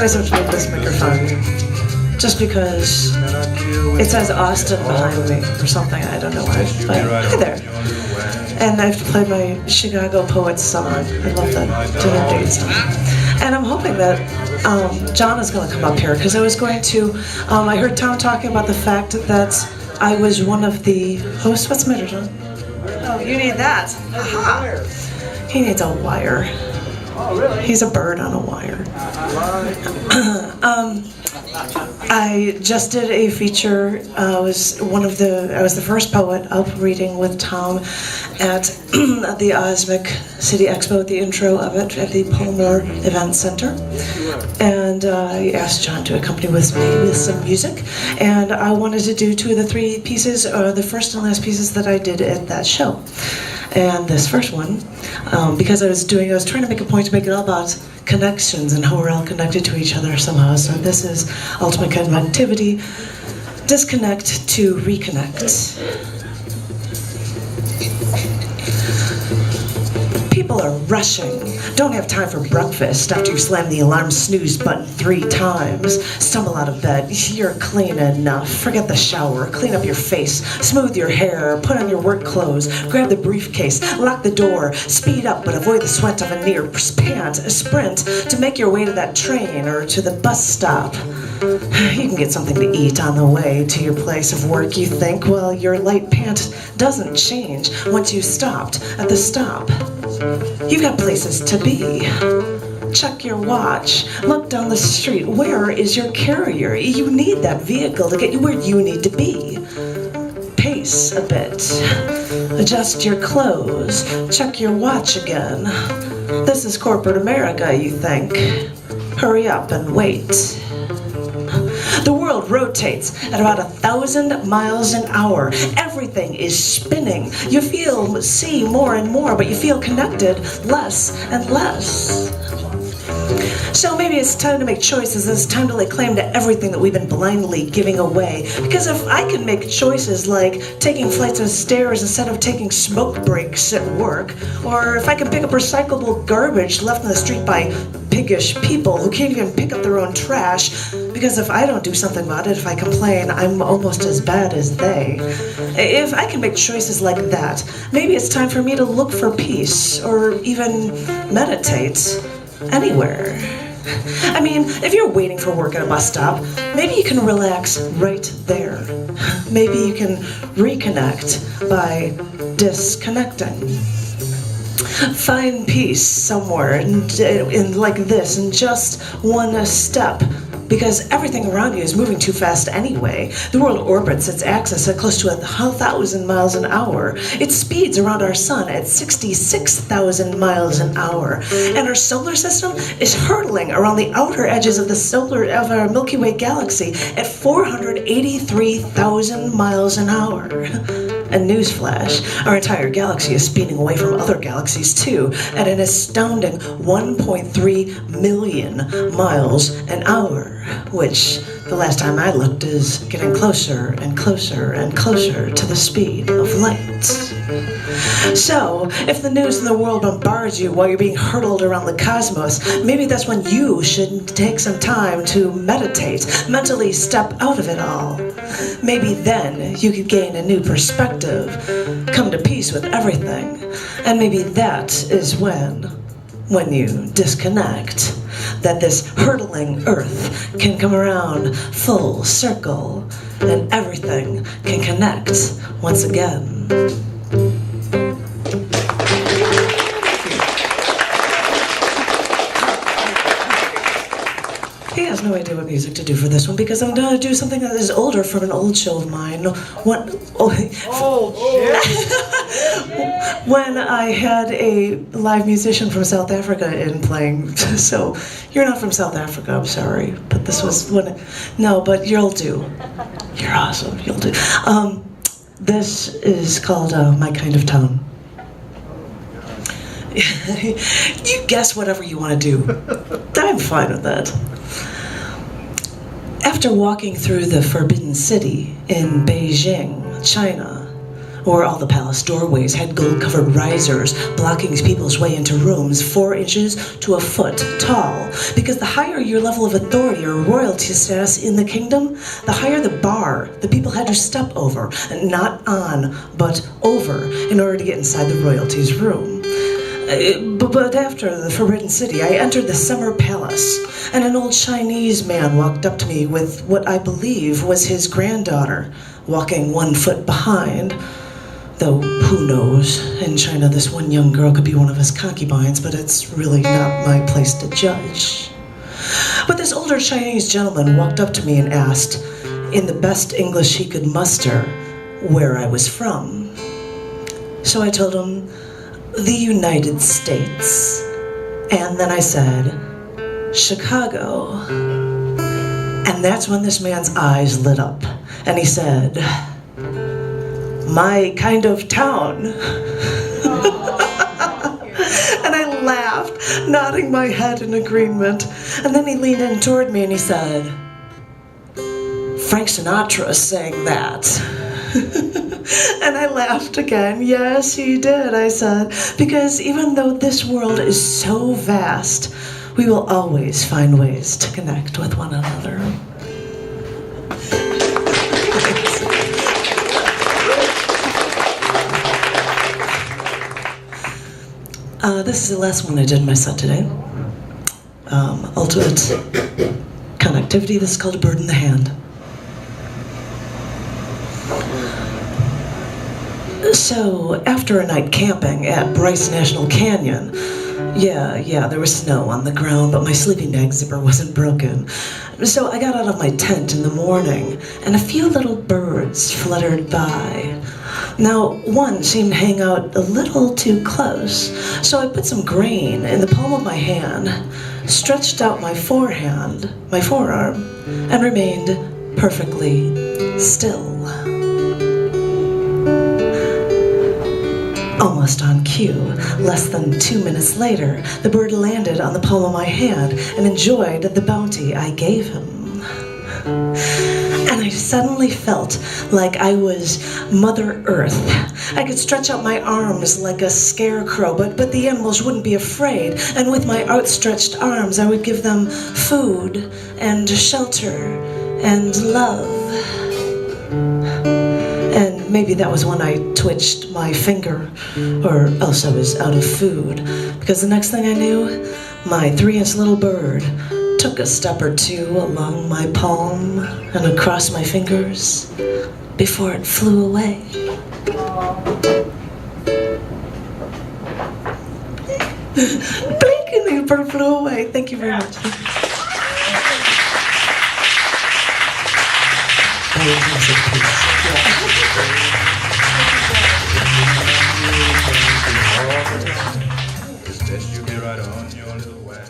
I have to move this microphone just because it says Austin behind me or something. I don't know why. But hi there. And I have to play my Chicago Poets song. I love that dinner date song. And I'm hoping that John is going to come up here because I was going to. I heard Tom talking about the fact that I was one of the hosts. What's the matter, John? Oh, you need that. Aha. He needs a wire. He's a bird on a wire. I just did a feature. I was the first poet up reading with Tom at the Osmic City Expo at the intro of it at the Palmer Event Center. And I asked John to accompany with me with some music. And I wanted to do 2 of the 3 pieces, the first and last pieces that I did at that show. And this first one, because I was trying to make a point to make it all about connections and how we're all connected to each other somehow. So this is ultimate connectivity, disconnect to reconnect. People are rushing, don't have time for breakfast after you slam the alarm snooze button 3 times. Stumble out of bed, you're clean enough. Forget the shower, clean up your face, smooth your hair, put on your work clothes, grab the briefcase, lock the door, speed up but avoid the sweat of a near sprint to make your way to that train or to the bus stop. You can get something to eat on the way to your place of work, you think. Well, your light pant doesn't change once you stopped at the stop. You've got places to be. Check your watch. Look down the street. Where is your carrier? You need that vehicle to get you where you need to be. Pace a bit. Adjust your clothes. Check your watch again. This is corporate America, you think. Hurry up and wait. The world rotates at about 1,000 miles an hour. Everything is spinning. You see more and more, but you feel connected less and less. So maybe it's time to make choices. It's time to lay claim to everything that we've been blindly giving away. Because if I can make choices like taking flights of stairs instead of taking smoke breaks at work, or if I can pick up recyclable garbage left in the street by piggish people who can't even pick up their own trash, because if I don't do something about it, if I complain, I'm almost as bad as they. If I can make choices like that, maybe it's time for me to look for peace, or even meditate anywhere. I mean, if you're waiting for work at a bus stop, maybe you can relax right there. Maybe you can reconnect by disconnecting. Find peace somewhere in like this, in just one step. Because everything around you is moving too fast anyway. The world orbits its axis at close to 1,000 miles an hour. It speeds around our sun at 66,000 miles an hour. And our solar system is hurtling around the outer edges of our Milky Way galaxy at 483,000 miles an hour. And newsflash, our entire galaxy is speeding away from other galaxies too at an astounding 1.3 million miles an hour, which the last time I looked is getting closer and closer and closer to the speed of light. So, if the news in the world bombards you while you're being hurtled around the cosmos, maybe that's when you should take some time to meditate, mentally step out of it all. Maybe then you could gain a new perspective, come to peace with everything, and maybe that is when you disconnect, that this hurtling earth can come around full circle and everything can connect once again. He has no idea what music to do for this one because I'm going to do something that is older from an old show of mine. When I had a live musician from South Africa in playing. So you're not from South Africa, I'm sorry, but this was no, but you'll do. You're awesome, you'll do. This is called My Kind of Town. You guess whatever you want to do. I'm fine with that. After walking through the Forbidden City in Beijing, China, Or all the palace doorways had gold-covered risers, blocking people's way into rooms 4 inches to a foot tall. Because the higher your level of authority or royalty status in the kingdom, the higher the bar the people had to step over, not on, but over, in order to get inside the royalty's room. But after the Forbidden City, I entered the Summer Palace, and an old Chinese man walked up to me with what I believe was his granddaughter, walking 1 foot behind. Though, who knows? In China, this one young girl could be one of his concubines, but it's really not my place to judge. But this older Chinese gentleman walked up to me and asked, in the best English he could muster, where I was from. So I told him, the United States. And then I said, Chicago. And that's when this man's eyes lit up, and he said, my kind of town. And I laughed, nodding my head in agreement. And then he leaned in toward me and he said, Frank Sinatra sang that. And I laughed again. Yes, he did, I said, because even though this world is so vast, we will always find ways to connect with one another. This is the last one I did in my set today. Ultimate connectivity. This is called A Bird in the Hand. So, after a night camping at Bryce National Canyon, yeah, there was snow on the ground, but my sleeping bag zipper wasn't broken. So I got out of my tent in the morning, and a few little birds fluttered by. Now, one seemed to hang out a little too close, so I put some grain in the palm of my hand, stretched out my forearm, and remained perfectly still. Almost on cue, less than 2 minutes later, the bird landed on the palm of my hand and enjoyed the bounty I gave him. And I suddenly felt like I was Mother Earth. I could stretch out my arms like a scarecrow, but the animals wouldn't be afraid. And with my outstretched arms, I would give them food and shelter and love. And maybe that was when I twitched my finger, or else I was out of food. Because the next thing I knew, my 3-inch little bird took a step or two along my palm and across my fingers before it flew away. Blink, and the bird flew away. Thank you very much. It's best you be right on your little way.